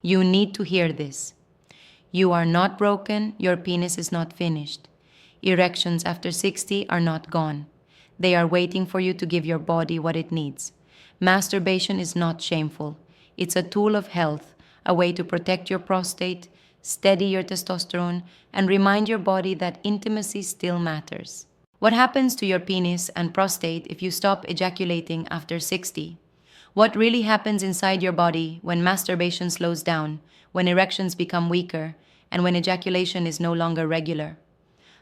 You need to hear this. You are not broken, your penis is not finished. Erections after 60 are not gone. They are waiting for you to give your body what it needs. Masturbation is not shameful. It's a tool of health, a way to protect your prostate, steady your testosterone, and remind your body that intimacy still matters. What happens to your penis and prostate if you stop ejaculating after 60? What really happens inside your body when masturbation slows down, when erections become weaker, and when ejaculation is no longer regular?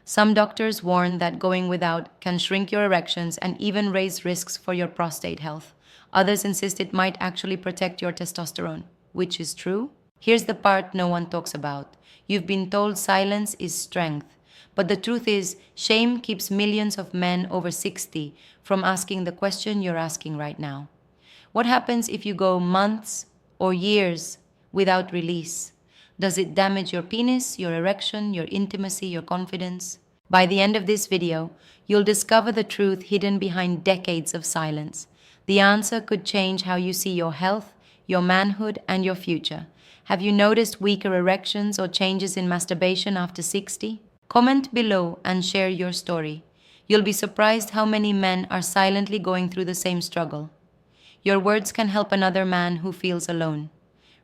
Some doctors warn that going without can shrink your erections and even raise risks for your prostate health. Others insist it might actually protect your testosterone. Which is true? Here's the part no one talks about. You've been told silence is strength. But the truth is, shame keeps millions of men over 60 from asking the question you're asking right now. What happens if you go months or years without release? Does it damage your penis, your erection, your intimacy, your confidence? By the end of this video, you'll discover the truth hidden behind decades of silence. The answer could change how you see your health, your manhood, and your future. Have you noticed weaker erections or changes in masturbation after 60? Comment below and share your story. You'll be surprised how many men are silently going through the same struggle. Your words can help another man who feels alone.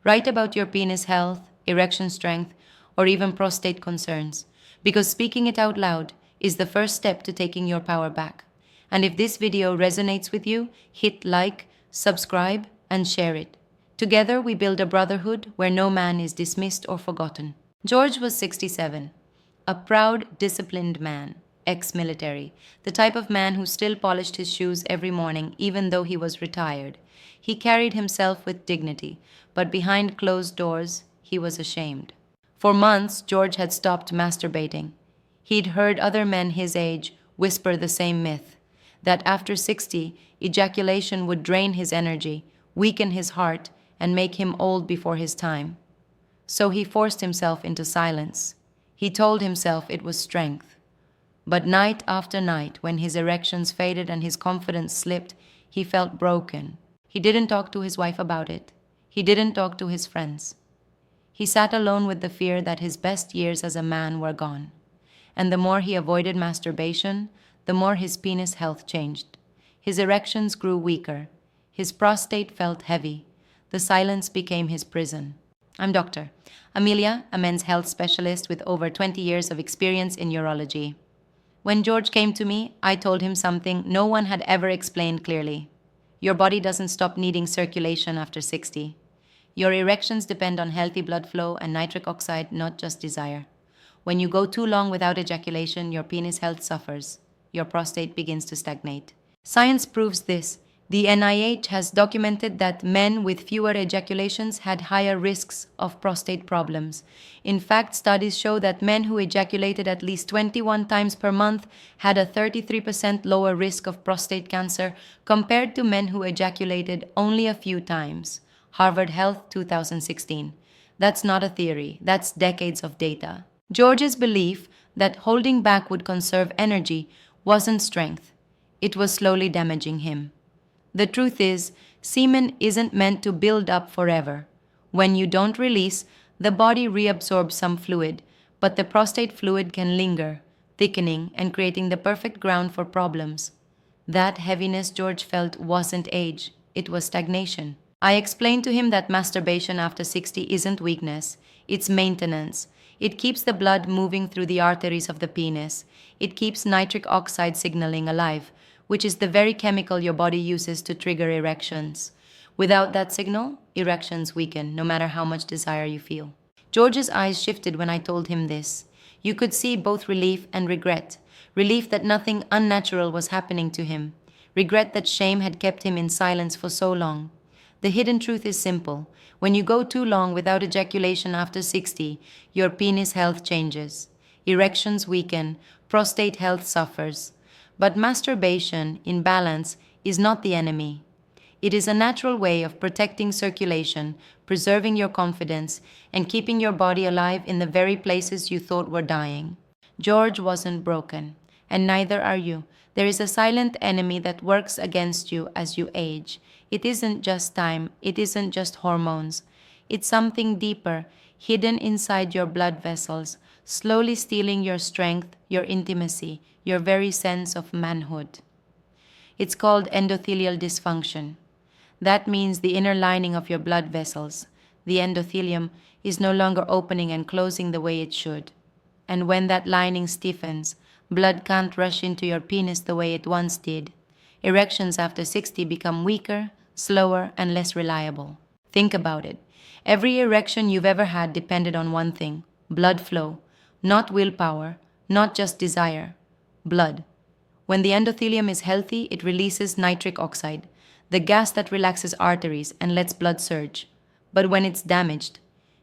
Write about your penis health, erection strength, or even prostate concerns, because speaking it out loud is the first step to taking your power back. And if this video resonates with you, hit like, subscribe, and share it. Together we build a brotherhood where no man is dismissed or forgotten. George was 67, a proud, disciplined man, ex-military, the type of man who still polished his shoes every morning even though he was retired. He carried himself with dignity, but behind closed doors, he was ashamed. For months, George had stopped masturbating. He'd heard other men his age whisper the same myth, that after 60, ejaculation would drain his energy, weaken his heart, and make him old before his time. So he forced himself into silence. He told himself it was strength. But night after night, when his erections faded and his confidence slipped, he felt broken. He didn't talk to his wife about it. He didn't talk to his friends. He sat alone with the fear that his best years as a man were gone. And the more he avoided masturbation, the more his penis health changed. His erections grew weaker. His prostate felt heavy. The silence became his prison. I'm Dr. Amelia, a men's health specialist with over 20 years of experience in urology. When George came to me, I told him something no one had ever explained clearly. Your body doesn't stop needing circulation after 60. Your erections depend on healthy blood flow and nitric oxide, not just desire. When you go too long without ejaculation, your penis health suffers. Your prostate begins to stagnate. Science proves this. The NIH has documented that men with fewer ejaculations had higher risks of prostate problems. In fact, studies show that men who ejaculated at least 21 times per month had a 33% lower risk of prostate cancer compared to men who ejaculated only a few times. Harvard Health 2016. That's not a theory, that's decades of data. George's belief that holding back would conserve energy wasn't strength. It was slowly damaging him. The truth is, semen isn't meant to build up forever. When you don't release, the body reabsorbs some fluid, but the prostate fluid can linger, thickening and creating the perfect ground for problems. That heaviness George felt wasn't age, it was stagnation. I explained to him that masturbation after 60 isn't weakness, it's maintenance. It keeps the blood moving through the arteries of the penis. It keeps nitric oxide signaling alive, which is the very chemical your body uses to trigger erections. Without that signal, erections weaken, no matter how much desire you feel. George's eyes shifted when I told him this. You could see both relief and regret. Relief that nothing unnatural was happening to him. Regret that shame had kept him in silence for so long. The hidden truth is simple. When you go too long without ejaculation after 60, your penis health changes. Erections weaken, prostate health suffers. But masturbation, in balance, is not the enemy. It is a natural way of protecting circulation, preserving your confidence, and keeping your body alive in the very places you thought were dying. George wasn't broken, and neither are you. There is a silent enemy that works against you as you age. It isn't just time, it isn't just hormones. It's something deeper, hidden inside your blood vessels, slowly stealing your strength, your intimacy, your very sense of manhood. It's called endothelial dysfunction. That means the inner lining of your blood vessels, the endothelium, is no longer opening and closing the way it should. And when that lining stiffens, blood can't rush into your penis the way it once did. Erections after 60 become weaker, slower, and less reliable. Think about it. Every erection you've ever had depended on one thing: blood flow. Not willpower, not just desire. Blood. When the endothelium is healthy, it releases nitric oxide, the gas that relaxes arteries and lets blood surge. But when it's damaged,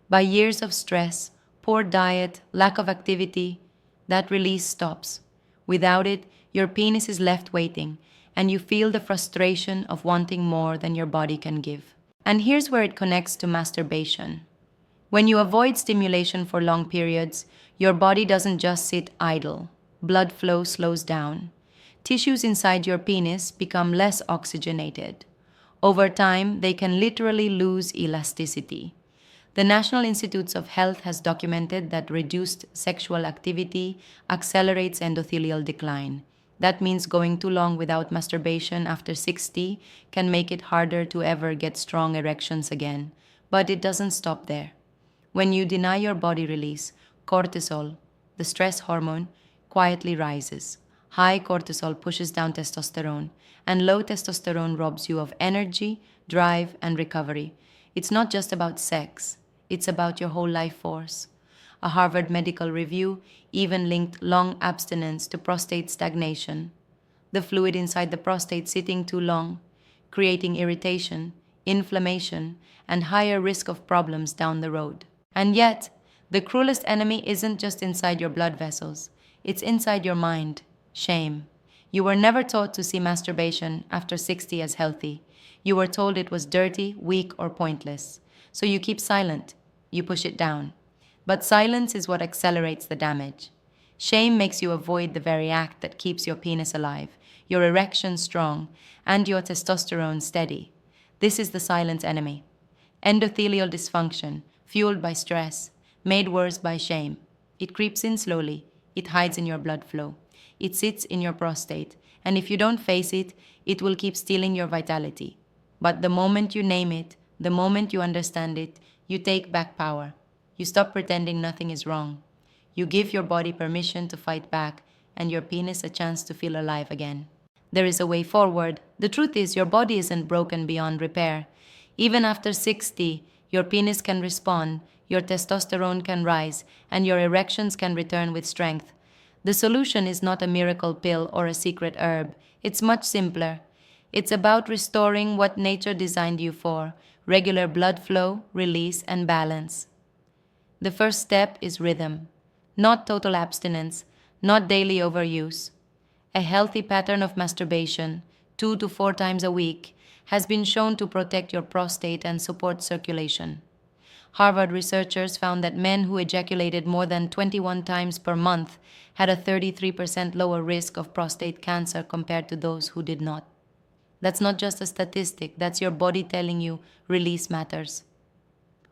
by years of stress, poor diet, lack of activity, that release stops. Without it, your penis is left waiting, and you feel the frustration of wanting more than your body can give. And here's where it connects to masturbation. When you avoid stimulation for long periods, your body doesn't just sit idle. Blood flow slows down. Tissues inside your penis become less oxygenated. Over time, they can literally lose elasticity. The National Institutes of Health has documented that reduced sexual activity accelerates endothelial decline. That means going too long without masturbation after 60 can make it harder to ever get strong erections again. But it doesn't stop there. When you deny your body release, cortisol, the stress hormone, quietly rises. High cortisol pushes down testosterone, and low testosterone robs you of energy, drive, and recovery. It's not just about sex, it's about your whole life force. A Harvard medical review even linked long abstinence to prostate stagnation. The fluid inside the prostate sitting too long, creating irritation, inflammation, and higher risk of problems down the road. And yet, the cruelest enemy isn't just inside your blood vessels, it's inside your mind. Shame. You were never taught to see masturbation after 60 as healthy. You were told it was dirty, weak, or pointless. So you keep silent. You push it down. But silence is what accelerates the damage. Shame makes you avoid the very act that keeps your penis alive, your erection strong, and your testosterone steady. This is the silent enemy. Endothelial dysfunction, fueled by stress, made worse by shame. It creeps in slowly. It hides in your blood flow. It sits in your prostate, and if you don't face it, it will keep stealing your vitality. But the moment you name it, the moment you understand it, you take back power. You stop pretending nothing is wrong. You give your body permission to fight back, and your penis a chance to feel alive again. There is a way forward. The truth is, your body isn't broken beyond repair. Even after 60, your penis can respond, your testosterone can rise, and your erections can return with strength. The solution is not a miracle pill or a secret herb. It's much simpler. It's about restoring what nature designed you for: regular blood flow, release, and balance. The first step is rhythm. Not total abstinence, not daily overuse. A healthy pattern of masturbation, 2 to 4 times a week, has been shown to protect your prostate and support circulation. Harvard researchers found that men who ejaculated more than 21 times per month had a 33% lower risk of prostate cancer compared to those who did not. That's not just a statistic, that's your body telling you release matters.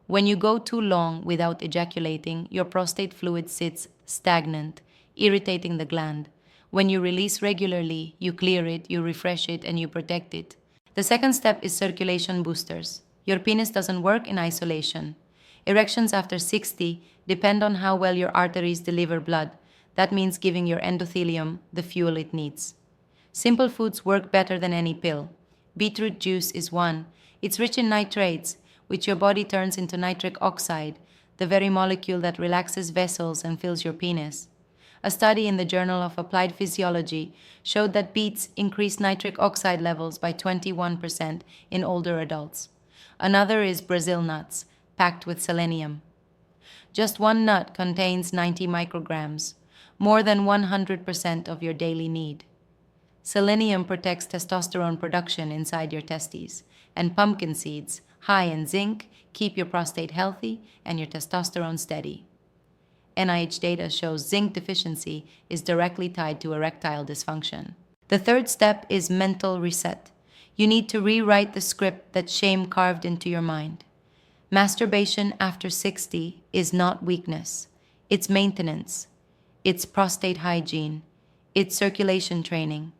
When you go too long without ejaculating, your prostate fluid sits stagnant, irritating the gland. When you release regularly, you clear it, you refresh it, and you protect it. The second step is circulation boosters. Your penis doesn't work in isolation. Erections after 60 depend on how well your arteries deliver blood. That means giving your endothelium the fuel it needs. Simple foods work better than any pill. Beetroot juice is one. It's rich in nitrates, which your body turns into nitric oxide, the very molecule that relaxes vessels and fills your penis. A study in the Journal of Applied Physiology showed that beets increase nitric oxide levels by 21% in older adults. Another is Brazil nuts, packed with selenium. Just one nut contains 90 micrograms, more than 100% of your daily need. Selenium protects testosterone production inside your testes, and pumpkin seeds, high in zinc, keep your prostate healthy and your testosterone steady. NIH data shows zinc deficiency is directly tied to erectile dysfunction. The third step is mental reset. You need to rewrite the script that shame carved into your mind. Masturbation after 60 is not weakness, it's maintenance, it's prostate hygiene, it's circulation training.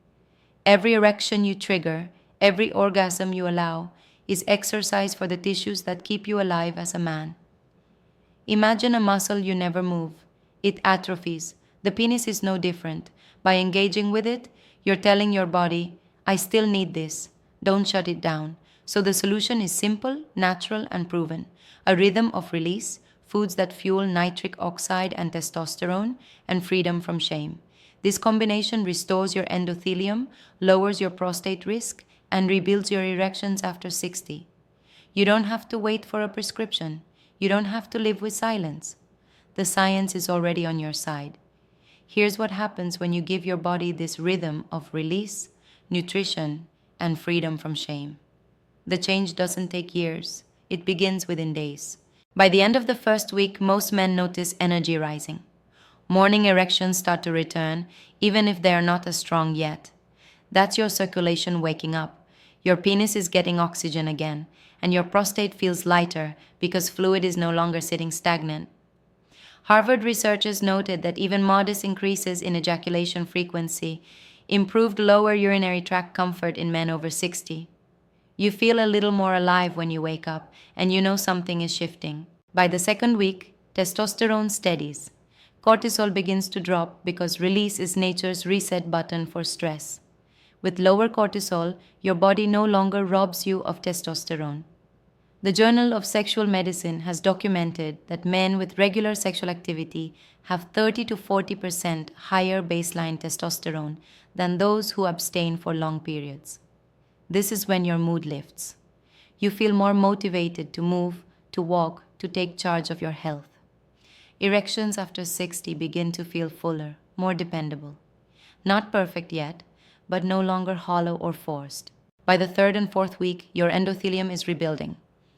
Every erection you trigger, every orgasm you allow, is exercise for the tissues that keep you alive as a man. Imagine a muscle you never move. It atrophies. The penis is no different. By engaging with it, you're telling your body, I still need this. Don't shut it down. So the solution is simple, natural, and proven. A rhythm of release, foods that fuel nitric oxide and testosterone, and freedom from shame. This combination restores your endothelium, lowers your prostate risk, and rebuilds your erections after 60. You don't have to wait for a prescription. You don't have to live with silence. The science is already on your side. Here's what happens when you give your body this rhythm of release, nutrition, and freedom from shame. The change doesn't take years. It begins within days. By the end of the first week, most men notice energy rising. Morning erections start to return, even if they are not as strong yet. That's your circulation waking up. Your penis is getting oxygen again, and your prostate feels lighter because fluid is no longer sitting stagnant. Harvard researchers noted that even modest increases in ejaculation frequency improved lower urinary tract comfort in men over 60. You feel a little more alive when you wake up, and you know something is shifting. By the second week, testosterone steadies. Cortisol begins to drop because release is nature's reset button for stress. With lower cortisol, your body no longer robs you of testosterone. The Journal of Sexual Medicine has documented that men with regular sexual activity have 30 to 40% higher baseline testosterone than those who abstain for long periods. This is when your mood lifts. You feel more motivated to move, to walk, to take charge of your health. Erections after 60 begin to feel fuller, more dependable. Not perfect yet, but no longer hollow or forced. By the third and fourth week, your endothelium is rebuilding,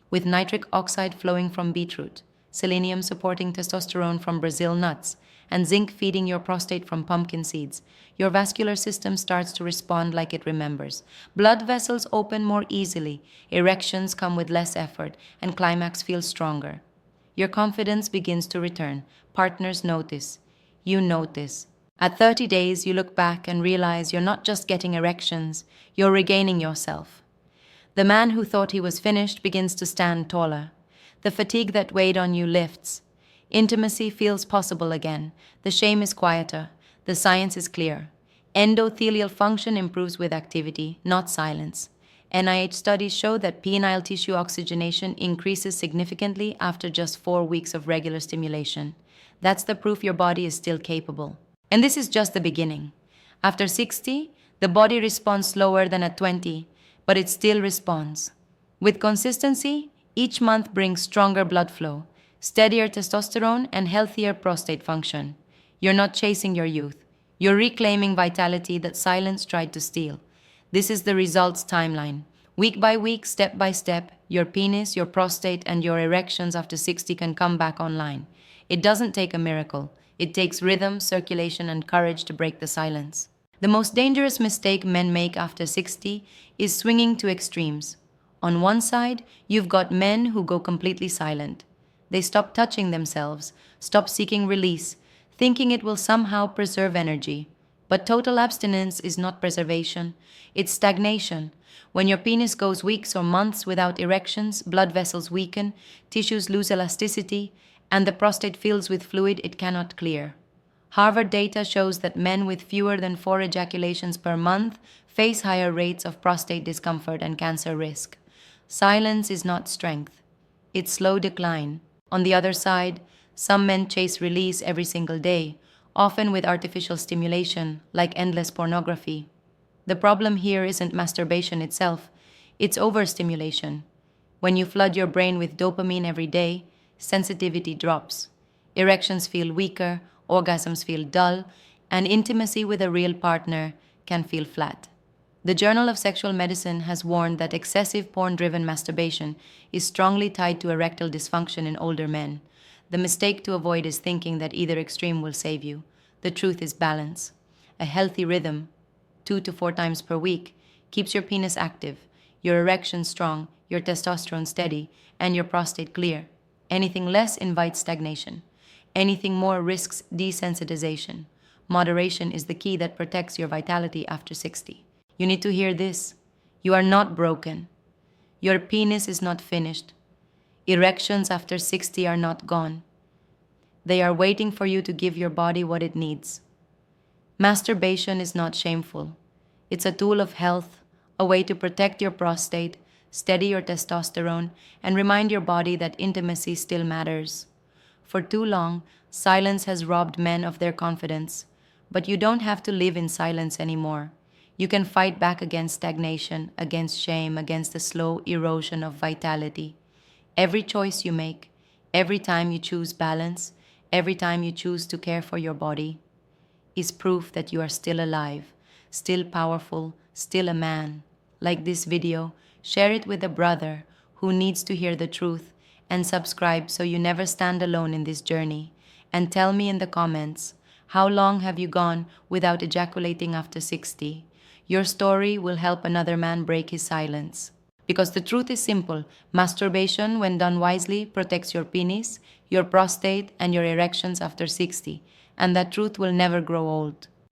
with nitric oxide flowing from beetroot, selenium supporting testosterone from Brazil nuts, and zinc feeding your prostate from pumpkin seeds. Your vascular system starts to respond like it remembers. Blood vessels open more easily, erections come with less effort, and climax feels stronger. Your confidence begins to return. Partners notice. You notice. At 30 days, you look back and realize you're not just getting erections, you're regaining yourself. The man who thought he was finished begins to stand taller. The fatigue that weighed on you lifts. Intimacy feels possible again. The shame is quieter. The science is clear. Endothelial function improves with activity, not silence. NIH studies show that penile tissue oxygenation increases significantly after just 4 weeks of regular stimulation. That's the proof your body is still capable. And this is just the beginning. After 60, the body responds slower than at 20, but it still responds. With consistency, each month brings stronger blood flow, steadier testosterone, and healthier prostate function. You're not chasing your youth. You're reclaiming vitality that silence tried to steal. This is the results timeline. Week by week, step by step, your penis, your prostate, and your erections after 60 can come back online. It doesn't take a miracle. It takes rhythm, circulation, and courage to break the silence. The most dangerous mistake men make after 60 is swinging to extremes. On one side, you've got men who go completely silent. They stop touching themselves, stop seeking release, thinking it will somehow preserve energy. But total abstinence is not preservation, it's stagnation. When your penis goes weeks or months without erections, blood vessels weaken, tissues lose elasticity, and the prostate fills with fluid it cannot clear. Harvard data shows that men with fewer than 4 ejaculations per month face higher rates of prostate discomfort and cancer risk. Silence is not strength, it's slow decline. On the other side, some men chase release every single day, often with artificial stimulation, like endless pornography. The problem here isn't masturbation itself, it's overstimulation. When you flood your brain with dopamine every day, sensitivity drops. Erections feel weaker, orgasms feel dull, and intimacy with a real partner can feel flat. The Journal of Sexual Medicine has warned that excessive porn-driven masturbation is strongly tied to erectile dysfunction in older men. The mistake to avoid is thinking that either extreme will save you. The truth is balance. A healthy rhythm, 2 to 4 times per week, keeps your penis active, your erection strong, your testosterone steady, and your prostate clear. Anything less invites stagnation. Anything more risks desensitization. Moderation is the key that protects your vitality after 60. You need to hear this. You are not broken. Your penis is not finished. Erections after 60 are not gone. They are waiting for you to give your body what it needs. Masturbation is not shameful. It's a tool of health, a way to protect your prostate, steady your testosterone, and remind your body that intimacy still matters. For too long, silence has robbed men of their confidence. But you don't have to live in silence anymore. You can fight back against stagnation, against shame, against the slow erosion of vitality. Every choice you make, every time you choose balance, every time you choose to care for your body, is proof that you are still alive, still powerful, still a man. Like this video, share it with a brother who needs to hear the truth, and subscribe so you never stand alone in this journey. And tell me in the comments, how long have you gone without ejaculating after 60? Your story will help another man break his silence. Because the truth is simple, masturbation, when done wisely, protects your penis, your prostate, and your erections after 60, and that truth will never grow old.